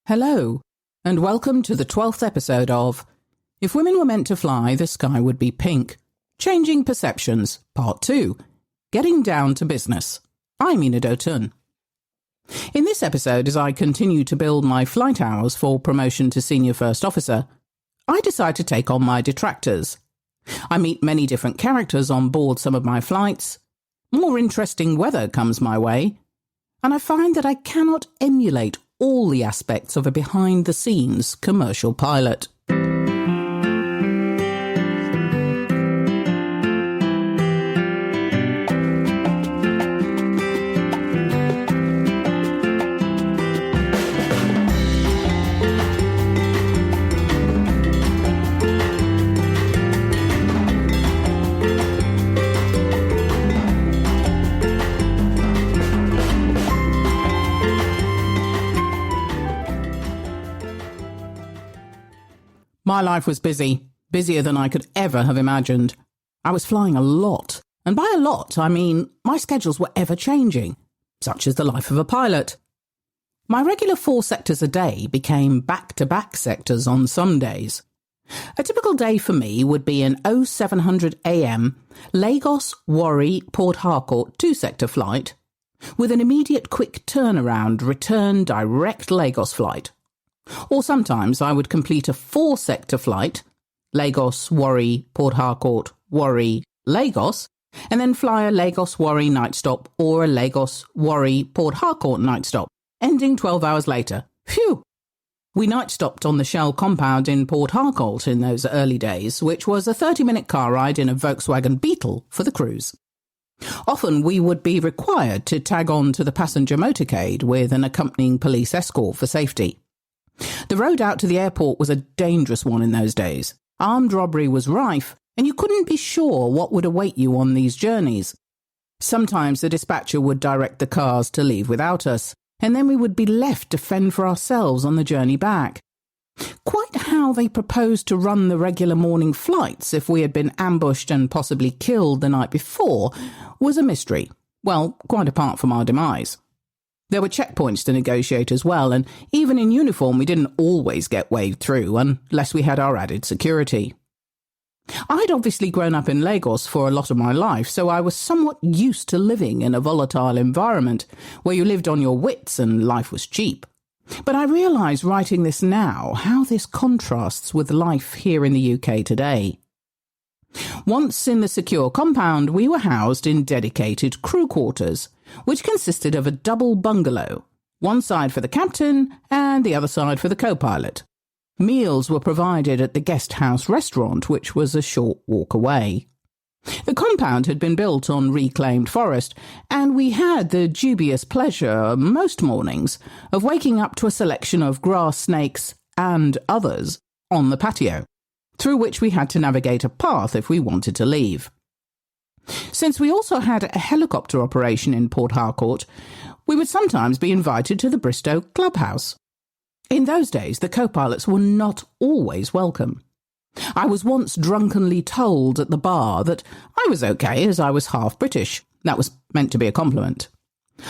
Hello, and welcome to the 12th episode of If Women Were Meant to Fly, the Sky Would Be Pink. Changing Perceptions, Part 2. Getting Down to Business. I'm Enid O'Toole. In this episode, as I continue to build my flight hours for promotion to Senior First Officer, I decide to take on my detractors. I meet many different characters on board some of my flights. More interesting weather comes my way, and I find that I cannot emulate all the aspects of a behind-the-scenes commercial pilot. My life was busy, busier than I could ever have imagined. I was flying a lot, and by a lot I mean my schedules were ever-changing, such as the life of a pilot. My regular 4 sectors a day became back-to-back sectors on some days. A typical day for me would be an 0700 AM Lagos, Warri, Port Harcourt 2-sector flight, with an immediate quick turnaround return direct Lagos flight. Or sometimes I would complete a 4-sector flight, Lagos, Warri, Port Harcourt, Warri, Lagos, and then fly a Lagos-Warri night stop or a Lagos-Warri, Port Harcourt night stop, ending 12 hours later. Phew! We night stopped on the Shell compound in Port Harcourt in those early days, which was a 30-minute car ride in a Volkswagen Beetle for the cruise. Often we would be required to tag on to the passenger motorcade with an accompanying police escort for safety. The road out to the airport was a dangerous one in those days. Armed robbery was rife, and you couldn't be sure what would await you on these journeys. Sometimes the dispatcher would direct the cars to leave without us, and then we would be left to fend for ourselves on the journey back. Quite how they proposed to run the regular morning flights if we had been ambushed and possibly killed the night before was a mystery. Well, quite apart from our demise. There were checkpoints to negotiate as well, and even in uniform we didn't always get waved through unless we had our added security. I'd obviously grown up in Lagos for a lot of my life, so I was somewhat used to living in a volatile environment where you lived on your wits and life was cheap. But I realise writing this now how this contrasts with life here in the UK today. Once in the secure compound, we were housed in dedicated crew quarters, which consisted of a double bungalow, one side for the captain and the other side for the co-pilot. Meals were provided at the guest house restaurant, which was a short walk away. The compound had been built on reclaimed forest, and we had the dubious pleasure, most mornings, of waking up to a selection of grass snakes and others on the patio, through which we had to navigate a path if we wanted to leave. Since we also had a helicopter operation in Port Harcourt, we would sometimes be invited to the Bristow clubhouse. In those days, the co-pilots were not always welcome. I was once drunkenly told at the bar that I was okay as I was half British. That was meant to be a compliment.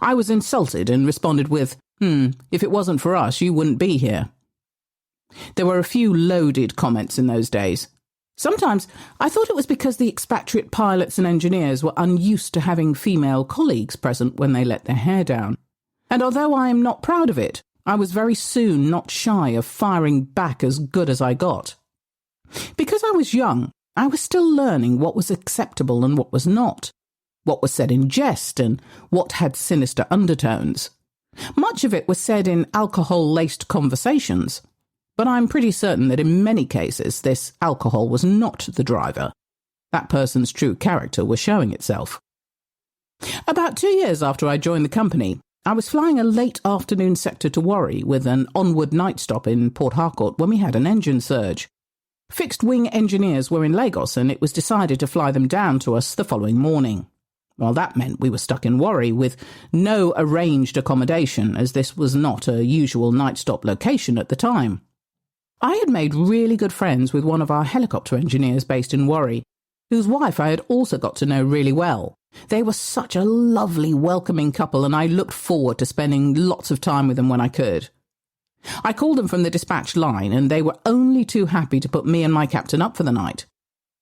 I was insulted and responded with, if it wasn't for us, you wouldn't be here. There were a few loaded comments in those days. Sometimes I thought it was because the expatriate pilots and engineers were unused to having female colleagues present when they let their hair down. And although I am not proud of it, I was very soon not shy of firing back as good as I got. Because I was young, I was still learning what was acceptable and what was not, what was said in jest and what had sinister undertones. Much of it was said in alcohol-laced conversations, but I'm pretty certain that in many cases this alcohol was not the driver. That person's true character was showing itself. About 2 years after I joined the company, I was flying a late afternoon sector to Warri with an onward night stop in Port Harcourt when we had an engine surge. Fixed-wing engineers were in Lagos, and it was decided to fly them down to us the following morning. Well, that meant we were stuck in Warri with no arranged accommodation, as this was not a usual night stop location at the time. I had made really good friends with one of our helicopter engineers based in Warri, whose wife I had also got to know really well. They were such a lovely, welcoming couple, and I looked forward to spending lots of time with them when I could. I called them from the dispatch line, and they were only too happy to put me and my captain up for the night.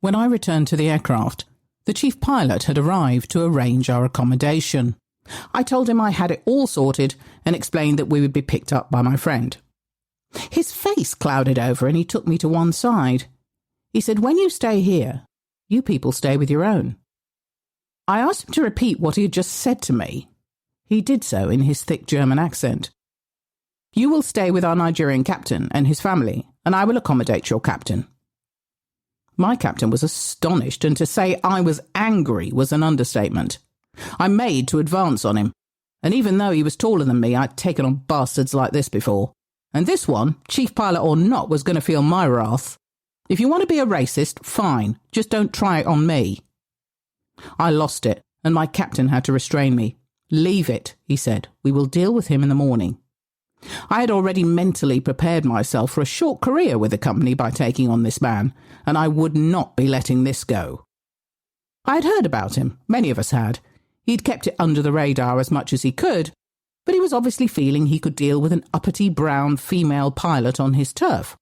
When I returned to the aircraft, the chief pilot had arrived to arrange our accommodation. I told him I had it all sorted and explained that we would be picked up by my friend. His face clouded over and he took me to one side. He said, "When you stay here, you people stay with your own." I asked him to repeat what he had just said to me. He did so in his thick German accent. "You will stay with our Nigerian captain and his family, and I will accommodate your captain." My captain was astonished, and to say I was angry was an understatement. I made to advance on him, and even though he was taller than me, I'd taken on bastards like this before. And this one, chief pilot or not, was going to feel my wrath. If you want to be a racist, fine, just don't try it on me. I lost it, and my captain had to restrain me. "Leave it," he said. "We will deal with him in the morning." I had already mentally prepared myself for a short career with the company by taking on this man, and I would not be letting this go. I had heard about him, many of us had. He'd kept it under the radar as much as he could, but he was obviously feeling he could deal with an uppity brown female pilot on his turf.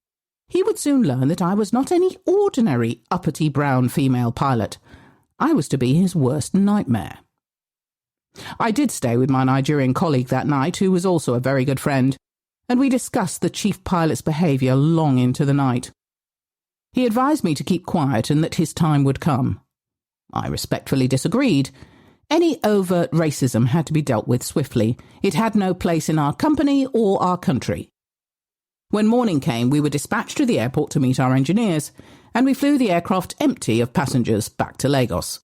He would soon learn that I was not any ordinary uppity brown female pilot. I was to be his worst nightmare. I did stay with my Nigerian colleague that night, who was also a very good friend, and we discussed the chief pilot's behaviour long into the night. He advised me to keep quiet and that his time would come. I respectfully disagreed. Any overt racism had to be dealt with swiftly. It had no place in our company or our country. When morning came, we were dispatched to the airport to meet our engineers, and we flew the aircraft empty of passengers back to Lagos.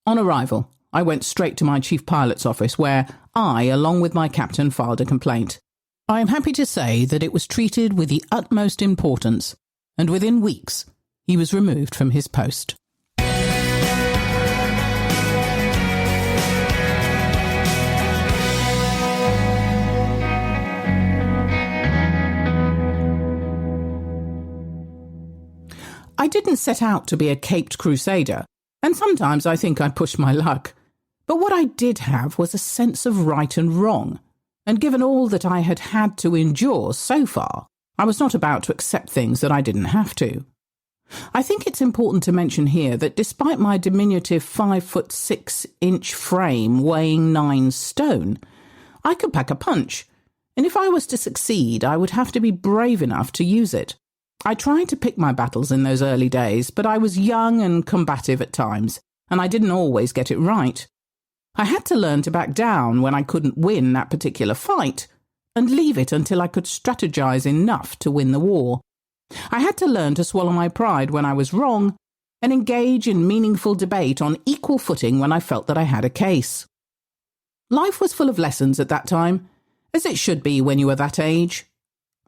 On arrival, I went straight to my chief pilot's office, where I, along with my captain, filed a complaint. I am happy to say that it was treated with the utmost importance, and within weeks he was removed from his post. I didn't set out to be a caped crusader, and sometimes I think I pushed my luck. But what I did have was a sense of right and wrong, and given all that I had had to endure so far, I was not about to accept things that I didn't have to. I think it's important to mention here that despite my diminutive 5'6" frame weighing 9 stone, I could pack a punch, and if I was to succeed, I would have to be brave enough to use it. I tried to pick my battles in those early days, but I was young and combative at times, and I didn't always get it right. I had to learn to back down when I couldn't win that particular fight, and leave it until I could strategize enough to win the war. I had to learn to swallow my pride when I was wrong, and engage in meaningful debate on equal footing when I felt that I had a case. Life was full of lessons at that time, as it should be when you are that age.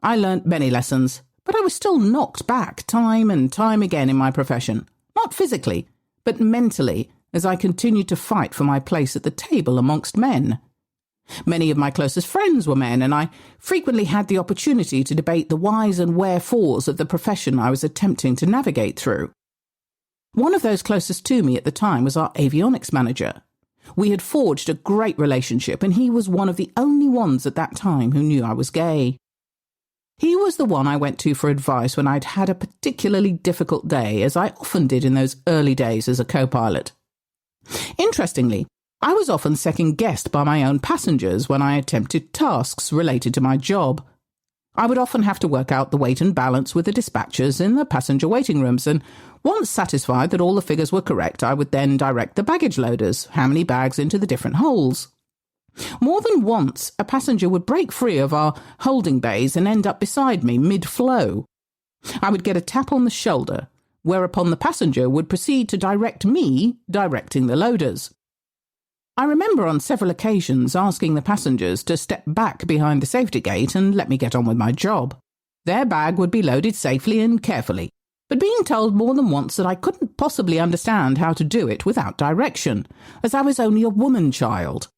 I learnt many lessons, but I was still knocked back time and time again in my profession, not physically, but mentally, as I continued to fight for my place at the table amongst men. Many of my closest friends were men, and I frequently had the opportunity to debate the whys and wherefores of the profession I was attempting to navigate through. One of those closest to me at the time was our avionics manager. We had forged a great relationship, and he was one of the only ones at that time who knew I was gay. He was the one I went to for advice when I'd had a particularly difficult day, as I often did in those early days as a co-pilot. Interestingly, I was often second-guessed by my own passengers when I attempted tasks related to my job. I would often have to work out the weight and balance with the dispatchers in the passenger waiting rooms, and once satisfied that all the figures were correct, I would then direct the baggage loaders, how many bags into the different holes. More than once, a passenger would break free of our holding bays and end up beside me mid-flow. I would get a tap on the shoulder, whereupon the passenger would proceed to direct me, directing the loaders. I remember on several occasions asking the passengers to step back behind the safety gate and let me get on with my job. Their bag would be loaded safely and carefully, but being told more than once that I couldn't possibly understand how to do it without direction, as I was only a woman child.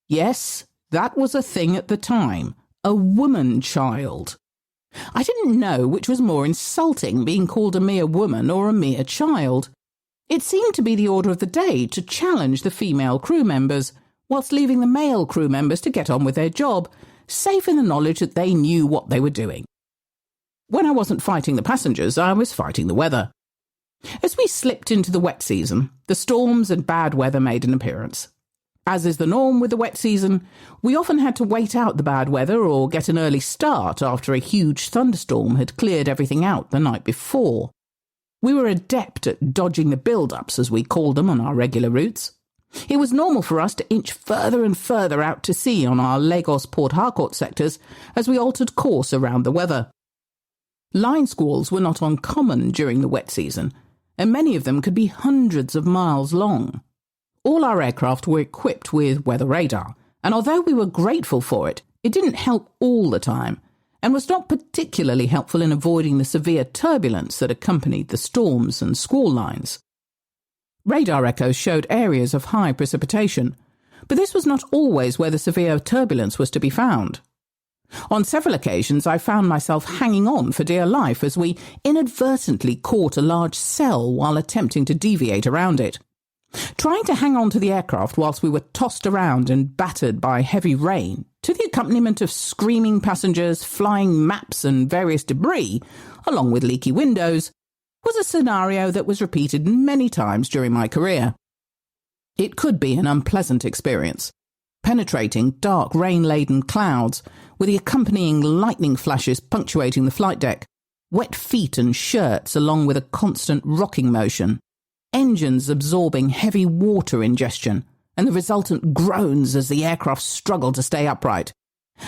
Yes, that was a thing at the time, a woman child. I didn't know which was more insulting, being called a mere woman or a mere child. It seemed to be the order of the day to challenge the female crew members, whilst leaving the male crew members to get on with their job, safe in the knowledge that they knew what they were doing. When I wasn't fighting the passengers, I was fighting the weather. As we slipped into the wet season, the storms and bad weather made an appearance. As is the norm with the wet season, we often had to wait out the bad weather or get an early start after a huge thunderstorm had cleared everything out the night before. We were adept at dodging the build-ups, as we called them on our regular routes. It was normal for us to inch further and further out to sea on our Lagos-Port Harcourt sectors as we altered course around the weather. Line squalls were not uncommon during the wet season, and many of them could be hundreds of miles long. All our aircraft were equipped with weather radar, and although we were grateful for it, it didn't help all the time, and was not particularly helpful in avoiding the severe turbulence that accompanied the storms and squall lines. Radar echoes showed areas of high precipitation, but this was not always where the severe turbulence was to be found. On several occasions I found myself hanging on for dear life as we inadvertently caught a large cell while attempting to deviate around it. Trying to hang on to the aircraft whilst we were tossed around and battered by heavy rain, to the accompaniment of screaming passengers, flying maps and various debris, along with leaky windows, was a scenario that was repeated many times during my career. It could be an unpleasant experience. Penetrating dark rain-laden clouds, with the accompanying lightning flashes punctuating the flight deck, wet feet and shirts along with a constant rocking motion, engines absorbing heavy water ingestion, and the resultant groans as the aircraft struggled to stay upright,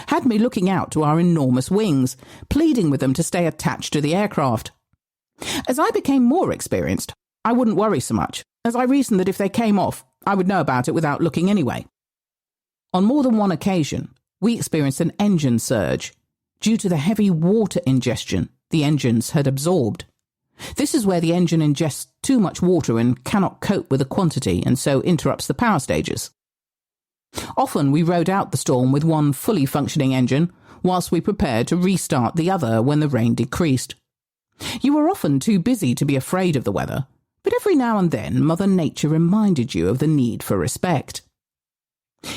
had me looking out to our enormous wings, pleading with them to stay attached to the aircraft. As I became more experienced, I wouldn't worry so much, as I reasoned that if they came off, I would know about it without looking anyway. On more than one occasion, we experienced an engine surge due to the heavy water ingestion the engines had absorbed. This is where the engine ingests too much water and cannot cope with the quantity and so interrupts the power stages. Often we rode out the storm with one fully functioning engine whilst we prepared to restart the other when the rain decreased. You were often too busy to be afraid of the weather, but every now and then Mother Nature reminded you of the need for respect.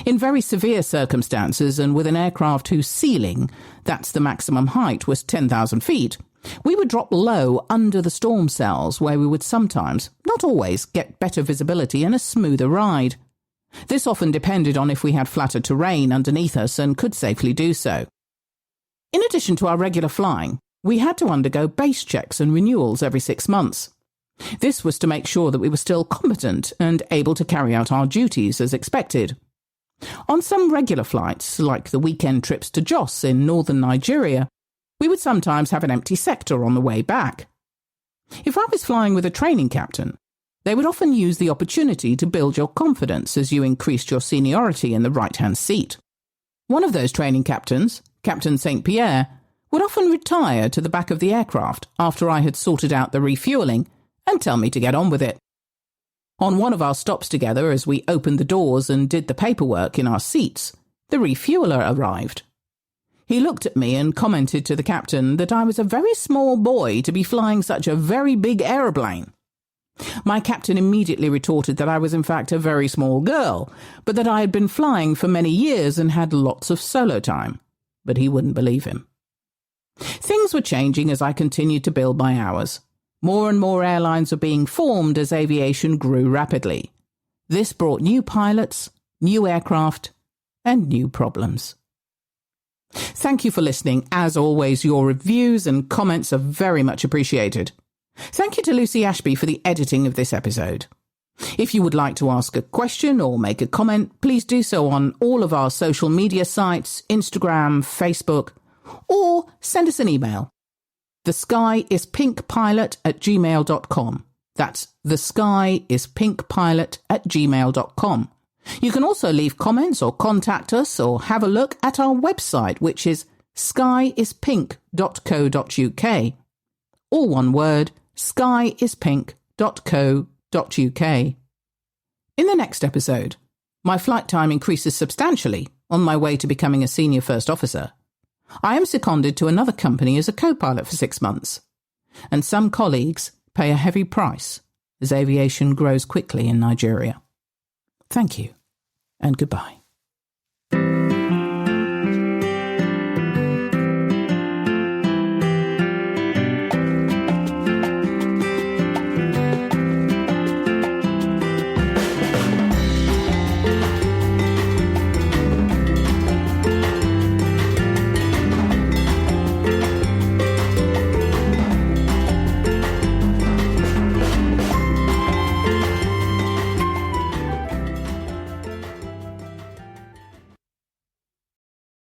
In very severe circumstances and with an aircraft whose ceiling, that's the maximum height, was 10,000 feet, we would drop low under the storm cells where we would sometimes, not always, get better visibility and a smoother ride. This often depended on if we had flatter terrain underneath us and could safely do so. In addition to our regular flying, we had to undergo base checks and renewals every 6 months. This was to make sure that we were still competent and able to carry out our duties as expected. On some regular flights, like the weekend trips to Jos in northern Nigeria, we would sometimes have an empty sector on the way back. If I was flying with a training captain, they would often use the opportunity to build your confidence as you increased your seniority in the right-hand seat. One of those training captains, Captain St. Pierre, would often retire to the back of the aircraft after I had sorted out the refuelling and tell me to get on with it. On one of our stops together, as we opened the doors and did the paperwork in our seats, the refueller arrived. He looked at me and commented to the captain that I was a very small boy to be flying such a very big aeroplane. My captain immediately retorted that I was in fact a very small girl, but that I had been flying for many years and had lots of solo time. But he wouldn't believe him. Things were changing as I continued to build my hours. More and more airlines were being formed as aviation grew rapidly. This brought new pilots, new aircraft, and new problems. Thank you for listening. As always, your reviews and comments are very much appreciated. Thank you to Lucy Ashby for the editing of this episode. If you would like to ask a question or make a comment, please do so on all of our social media sites, Instagram, Facebook, or send us an email. theskyIspinkpilot@gmail.com. That's theskyIspinkpilot@gmail.com. You can also leave comments or contact us or have a look at our website, which is skyispink.co.uk. All one word, skyispink.co.uk. In the next episode, my flight time increases substantially on my way to becoming a senior first officer. I am seconded to another company as a co-pilot for 6 months, and some colleagues pay a heavy price as aviation grows quickly in Nigeria. Thank you, and goodbye.